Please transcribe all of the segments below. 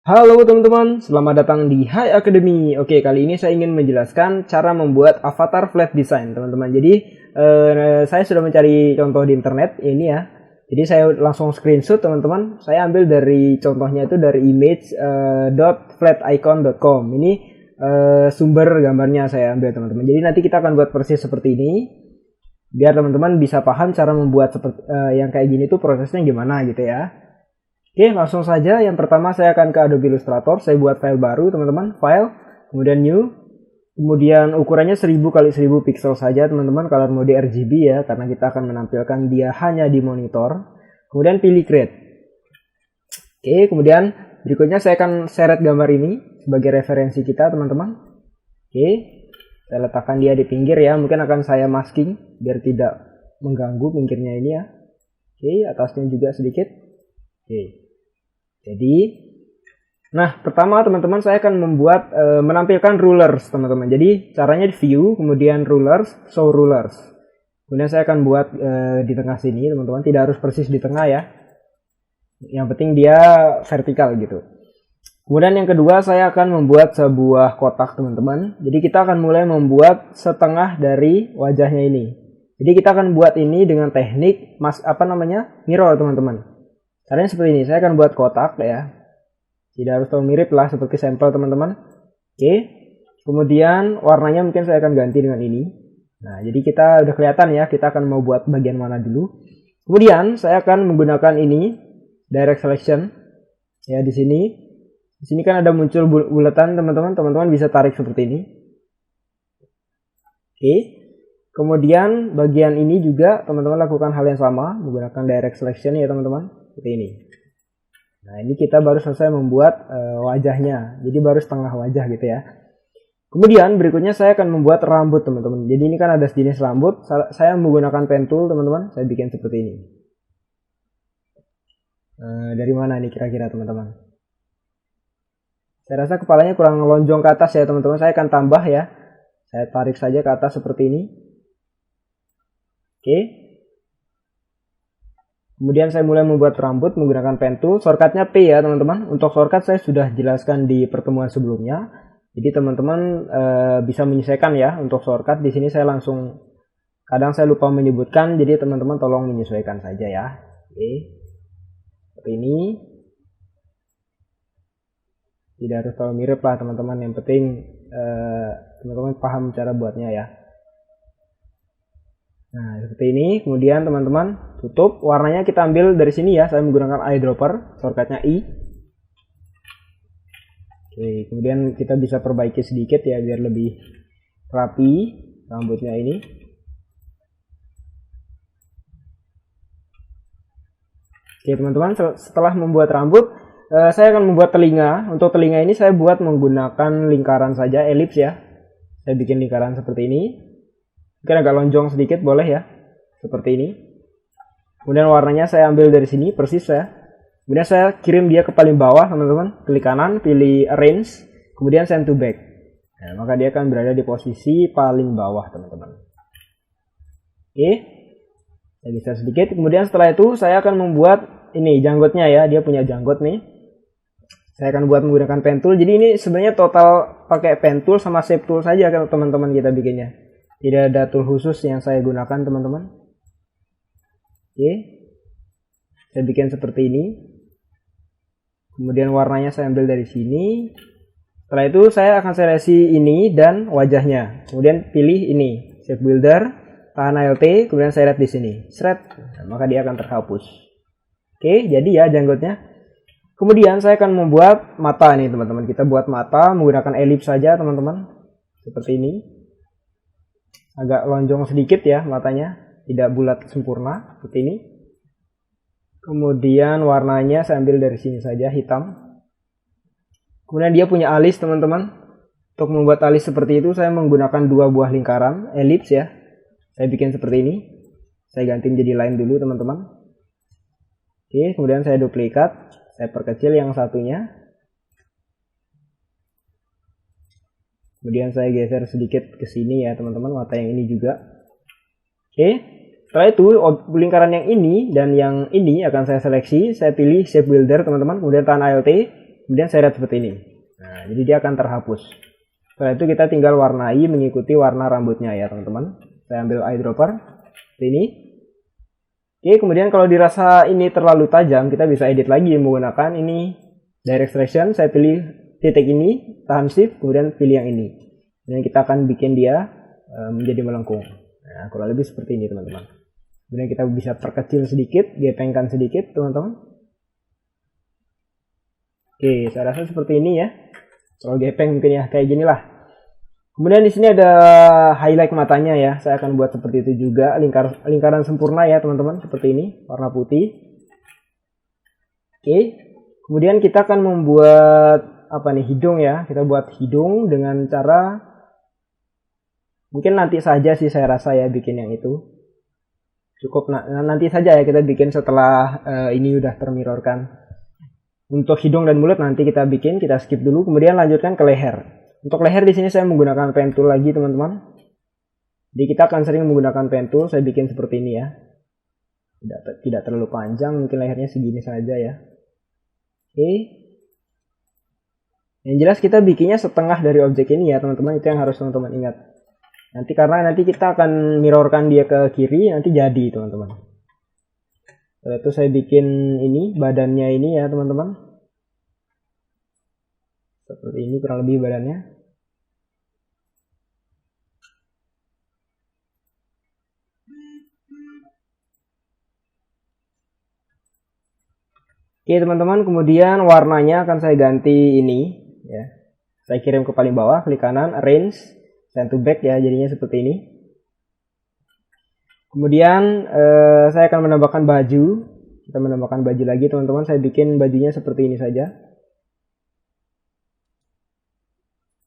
Halo teman-teman, selamat datang di Hai Academy. Oke, kali ini saya ingin menjelaskan cara membuat avatar flat design, teman-teman. Jadi, saya sudah mencari contoh di internet ini ya. Jadi saya langsung screenshot, teman-teman. Saya ambil dari contohnya itu dari image.flaticon.com. Ini sumber gambarnya saya ambil, teman-teman. Jadi nanti kita akan buat persis seperti ini, biar teman-teman bisa paham cara membuat seperti yang kayak gini tuh prosesnya gimana gitu ya. Oke, langsung saja. Yang pertama saya akan ke Adobe Illustrator. Saya buat file baru, teman-teman. File, kemudian new. Kemudian ukurannya 1000 kali 1000 pixel saja, teman-teman. Color mode RGB ya, karena kita akan menampilkan dia hanya di monitor. Kemudian pilih create. Oke, kemudian berikutnya saya akan seret gambar ini sebagai referensi kita, teman-teman. Oke, saya letakkan dia di pinggir ya. Mungkin akan saya masking biar tidak mengganggu pinggirnya ini ya. Oke, atasnya juga sedikit. Oke. Jadi, nah pertama teman-teman saya akan membuat menampilkan rulers, teman-teman. Jadi caranya di view, kemudian rulers, show rulers. Kemudian saya akan buat di tengah sini, teman-teman. Tidak harus persis di tengah ya. Yang penting dia vertikal gitu. Kemudian yang kedua saya akan membuat sebuah kotak, teman-teman. Jadi kita akan mulai membuat setengah dari wajahnya ini. Jadi kita akan buat ini dengan teknik mirror, teman-teman. Caranya seperti ini, saya akan buat kotak ya. Tidak harus terlalu mirip lah, seperti sampel teman-teman. Oke, kemudian warnanya mungkin saya akan ganti dengan ini. Nah, jadi kita udah kelihatan ya, kita akan mau buat bagian mana dulu. Kemudian saya akan menggunakan ini, direct selection. Ya, di sini. Di sini kan ada muncul bulatan teman-teman. Teman-teman bisa tarik seperti ini. Oke. Kemudian bagian ini juga teman-teman lakukan hal yang sama, menggunakan direct selection ya teman-teman. Seperti ini. Nah, ini kita baru selesai membuat wajahnya. Jadi baru setengah wajah gitu ya. Kemudian berikutnya saya akan membuat rambut, teman-teman. Jadi ini kan ada sejenis rambut. Saya menggunakan pen tool, teman-teman. Saya bikin seperti ini. Dari mana nih kira-kira, teman-teman? Saya rasa kepalanya kurang lonjong ke atas ya, teman-teman. Saya akan tambah ya. Saya tarik saja ke atas seperti ini. Oke. Kemudian saya mulai membuat rambut menggunakan pen tool, shortcutnya P ya teman-teman. Untuk shortcut saya sudah jelaskan di pertemuan sebelumnya. Jadi teman-teman bisa menyesuaikan ya untuk shortcut. Di sini saya langsung, kadang saya lupa menyebutkan, jadi teman-teman tolong menyesuaikan saja ya. Oke, seperti ini. Tidak harus terlalu mirip lah teman-teman. Yang penting teman-teman paham cara buatnya ya. Nah, seperti ini. Kemudian teman-teman tutup. Warnanya kita ambil dari sini ya. Saya menggunakan eyedropper. Shortcutnya I. Oke, kemudian kita bisa perbaiki sedikit ya biar lebih rapi rambutnya ini. Oke teman-teman, setelah membuat rambut, saya akan membuat telinga. Untuk telinga ini saya buat menggunakan lingkaran saja, elips ya. Saya bikin lingkaran seperti ini. Mungkin agak lonjong sedikit boleh ya, seperti ini. Kemudian warnanya saya ambil dari sini persis ya. Kemudian saya kirim dia ke paling bawah, teman-teman. Klik kanan, pilih arrange, kemudian send to back. Nah, maka dia akan berada di posisi paling bawah, teman-teman. Oke, saya bisa sedikit. Kemudian setelah itu saya akan membuat ini janggutnya ya. Dia punya janggut nih. Saya akan buat menggunakan pen tool. Jadi ini sebenarnya total pakai pen tool sama shape tool saja kalau teman-teman kita bikinnya. Tidak ada tool khusus yang saya gunakan, teman-teman. Oke. Saya bikin seperti ini. Kemudian warnanya saya ambil dari sini. Setelah itu saya akan seleksi ini dan wajahnya. Kemudian pilih ini, shape builder, tahan Alt, kemudian seret di sini. Seret. Nah, maka dia akan terhapus. Oke, jadi ya janggutnya. Kemudian saya akan membuat mata nih, teman-teman. Kita buat mata menggunakan elips saja, teman-teman. Seperti ini. Agak lonjong sedikit ya matanya, tidak bulat sempurna seperti ini. Kemudian warnanya saya ambil dari sini saja, hitam. Kemudian dia punya alis, teman-teman. Untuk membuat alis seperti itu saya menggunakan dua buah lingkaran elips ya. Saya bikin seperti ini. Saya ganti menjadi line dulu, teman-teman. Oke, kemudian saya duplikat, saya perkecil yang satunya. Kemudian saya geser sedikit ke sini ya teman-teman, mata yang ini juga. Oke, setelah itu lingkaran yang ini dan yang ini akan saya seleksi. Saya pilih shape builder teman-teman, kemudian tahan Alt, kemudian saya lihat seperti ini. Nah, jadi dia akan terhapus. Setelah itu kita tinggal warnai mengikuti warna rambutnya ya teman-teman. Saya ambil eyedropper seperti ini. Oke, kemudian kalau dirasa ini terlalu tajam, kita bisa edit lagi menggunakan ini direct selection. Saya pilih titik ini, tahan shift, kemudian pilih yang ini. Dan kita akan bikin dia menjadi melengkung. Nah, kurang lebih seperti ini teman-teman. Kemudian kita bisa perkecil sedikit, gepengkan sedikit teman-teman. Oke, saya rasa seperti ini ya. Kalau gepeng mungkin ya kayak gini lah. Kemudian di sini ada highlight matanya ya. Saya akan buat seperti itu juga, lingkaran sempurna ya teman-teman, seperti ini, warna putih. Oke. Kemudian kita akan membuat apa nih, hidung ya. Kita buat hidung dengan cara mungkin nanti saja sih saya rasa ya bikin yang itu. Cukup nanti saja ya kita bikin setelah ini udah termirrorkan. Untuk hidung dan mulut nanti kita bikin, kita skip dulu, kemudian lanjutkan ke leher. Untuk leher di sini saya menggunakan pen tool lagi teman-teman. Jadi kita akan sering menggunakan pen tool. Saya bikin seperti ini ya. Tidak terlalu panjang, mungkin lehernya segini saja ya. Oke. Yang jelas kita bikinnya setengah dari objek ini ya teman-teman. Itu yang harus teman-teman ingat. Karena nanti kita akan mirrorkan dia ke kiri, nanti jadi teman-teman. Setelah itu saya bikin ini, badannya ini ya teman-teman. Seperti ini kurang lebih badannya. Oke teman-teman, kemudian warnanya akan saya ganti ini ya. Saya kirim ke paling bawah, klik kanan, arrange, send to back ya, jadinya seperti ini. Kemudian saya akan menambahkan baju. Kita menambahkan baju lagi teman-teman. Saya bikin bajunya seperti ini saja.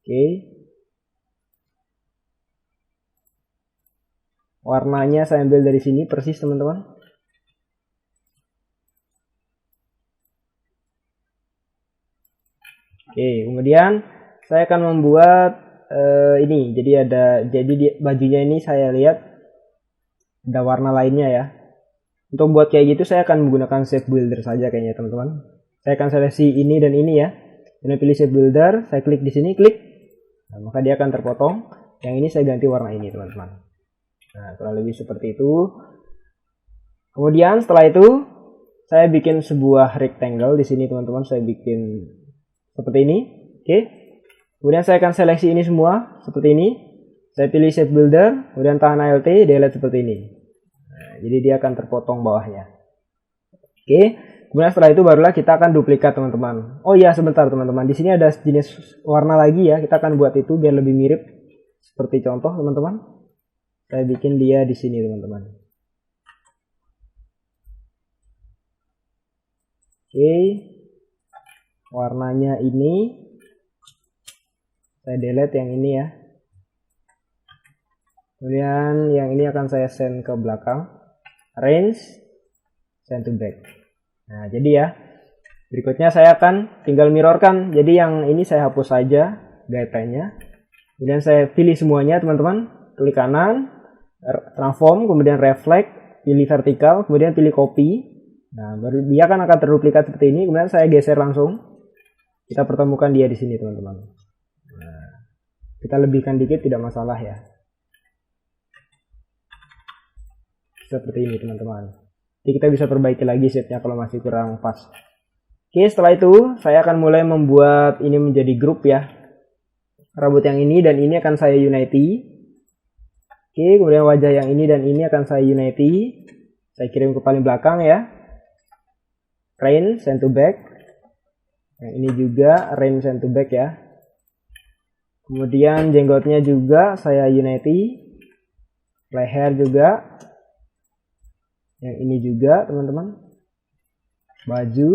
Oke. Warnanya saya ambil dari sini persis teman-teman. Oke, kemudian saya akan membuat ini. Jadi bajunya ini saya lihat ada warna lainnya ya. Untuk buat kayak gitu saya akan menggunakan shape builder saja kayaknya teman-teman. Saya akan seleksi ini dan ini ya. Kemudian pilih shape builder, saya klik di sini, klik. Nah, maka dia akan terpotong. Yang ini saya ganti warna ini teman-teman. Nah, kurang lebih seperti itu. Kemudian setelah itu saya bikin sebuah rectangle di sini teman-teman. Saya bikin seperti ini. Oke. Kemudian saya akan seleksi ini semua seperti ini. Saya pilih shape builder, kemudian tahan Alt, delete seperti ini. Nah, jadi dia akan terpotong bawahnya. Oke. Kemudian setelah itu barulah kita akan duplikat teman-teman. Oh iya sebentar teman-teman. Di sini ada jenis warna lagi ya. Kita akan buat itu biar lebih mirip. Seperti contoh teman-teman. Saya bikin dia di sini teman-teman. Oke. Warnanya ini. Saya delete yang ini ya. Kemudian yang ini akan saya send ke belakang. Arrange. Send to back. Nah jadi ya. Berikutnya saya akan tinggal mirrorkan. Jadi yang ini saya hapus saja guideline-nya. Kemudian saya pilih semuanya teman-teman. Klik kanan. Transform. Kemudian reflect. Pilih vertikal. Kemudian pilih copy. Nah baru dia akan terduplikat seperti ini. Kemudian saya geser langsung. Kita pertemukan dia di sini teman-teman. Nah, kita lebihkan dikit tidak masalah ya. Seperti ini teman-teman. Jadi kita bisa perbaiki lagi shape-nya kalau masih kurang pas. Oke, setelah itu saya akan mulai membuat ini menjadi grup ya. Rambut yang ini dan ini akan saya unite. Oke, kemudian wajah yang ini dan ini akan saya unite. Saya kirim ke paling belakang ya. Rain, send to back. Yang ini juga rain, send to back ya. Kemudian jenggotnya juga saya unite. Leher juga. Yang ini juga teman-teman. Baju.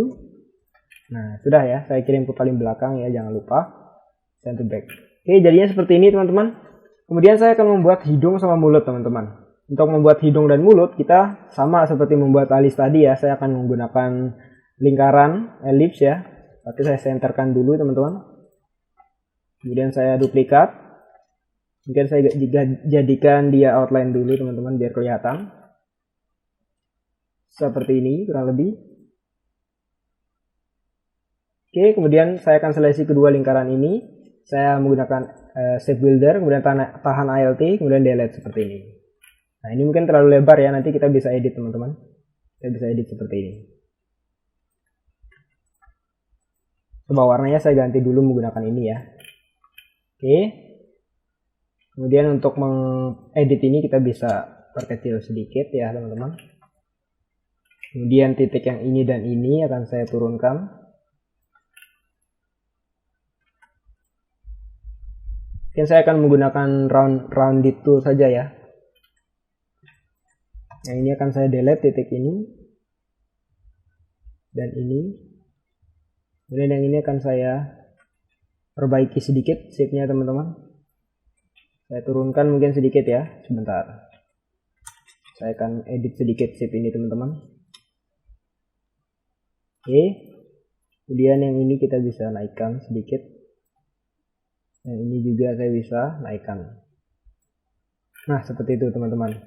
Nah sudah ya. Saya kirim ke paling belakang ya. Jangan lupa. Send to back. Oke jadinya seperti ini teman-teman. Kemudian saya akan membuat hidung sama mulut teman-teman. Untuk membuat hidung dan mulut kita sama seperti membuat alis tadi ya. Saya akan menggunakan lingkaran ellipse ya. Tapi saya senterkan dulu teman-teman. Kemudian saya duplikat. Mungkin saya jadikan dia outline dulu teman-teman biar kelihatan. Seperti ini kurang lebih. Oke, kemudian saya akan seleksi kedua lingkaran ini. Saya menggunakan shape builder, kemudian tahan alt, kemudian delete seperti ini. Nah, ini mungkin terlalu lebar ya, nanti kita bisa edit teman-teman. Kita bisa edit seperti ini. Coba warnanya saya ganti dulu menggunakan ini ya. Oke. Kemudian untuk mengedit ini kita bisa perkecil sedikit ya teman-teman. Kemudian titik yang ini dan ini akan saya turunkan. Mungkin saya akan menggunakan rounded tool saja ya. Yang ini akan saya delete titik ini dan ini. Kemudian yang ini akan saya perbaiki sedikit shape-nya teman-teman. Saya turunkan mungkin sedikit ya, sebentar. Saya akan edit sedikit shape ini teman-teman. Oke. Kemudian yang ini kita bisa naikkan sedikit. Yang ini juga saya bisa naikkan. Nah, seperti itu teman-teman.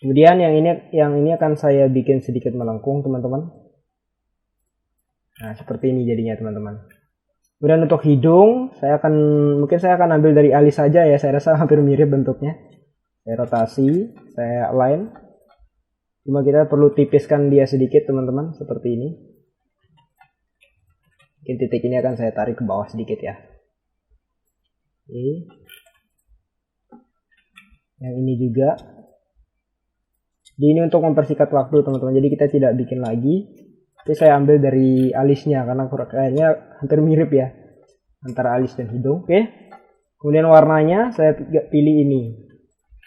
Kemudian yang ini akan saya bikin sedikit melengkung teman-teman. Nah, seperti ini jadinya teman-teman. Kemudian untuk hidung, mungkin saya akan ambil dari alis saja ya. Saya rasa hampir mirip bentuknya. Saya rotasi, saya align. Cuma kita perlu tipiskan dia sedikit teman-teman, seperti ini. Mungkin titik ini akan saya tarik ke bawah sedikit ya. Oke. Yang ini juga. Jadi ini untuk mempersingkat waktu teman-teman. Jadi kita tidak bikin lagi. Tapi saya ambil dari alisnya karena kayaknya hampir mirip ya antara alis dan hidung. Oke. Kemudian warnanya saya pilih ini.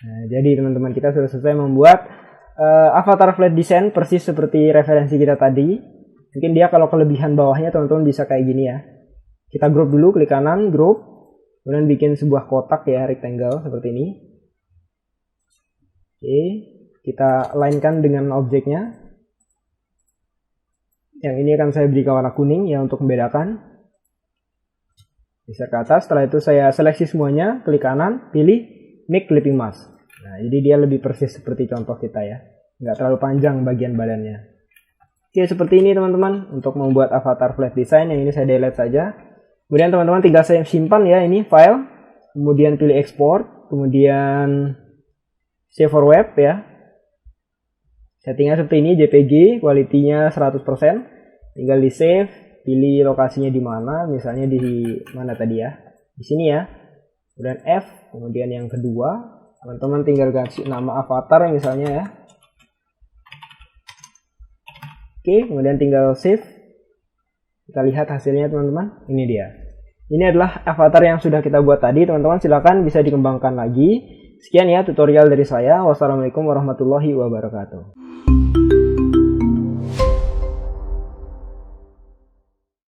Nah, jadi teman-teman kita sudah selesai membuat avatar flat design persis seperti referensi kita tadi. Mungkin dia kalau kelebihan bawahnya teman-teman bisa kayak gini ya. Kita group dulu, klik kanan, group. Kemudian bikin sebuah kotak ya, rectangle seperti ini. Oke, kita lainkan dengan objeknya. Yang ini akan saya berikan warna kuning ya untuk membedakan. Bisa ke atas, setelah itu saya seleksi semuanya, klik kanan, pilih make clipping mask. Nah, jadi dia lebih persis seperti contoh kita ya. Nggak terlalu panjang bagian badannya. Oke, seperti ini teman-teman untuk membuat avatar flat design. Yang ini saya delete saja. Kemudian teman-teman tinggal saya simpan ya ini file. Kemudian pilih export. Kemudian save for web ya. Settingnya seperti ini, JPG, kualitinya 100%. Tinggal di save, pilih lokasinya di mana, misalnya di mana tadi ya. Di sini ya. Kemudian F, kemudian yang kedua, teman-teman tinggal kasih nama avatar misalnya ya. Oke, kemudian tinggal save. Kita lihat hasilnya teman-teman, ini dia. Ini adalah avatar yang sudah kita buat tadi, teman-teman silakan bisa dikembangkan lagi. Sekian ya tutorial dari saya. Wassalamualaikum warahmatullahi wabarakatuh.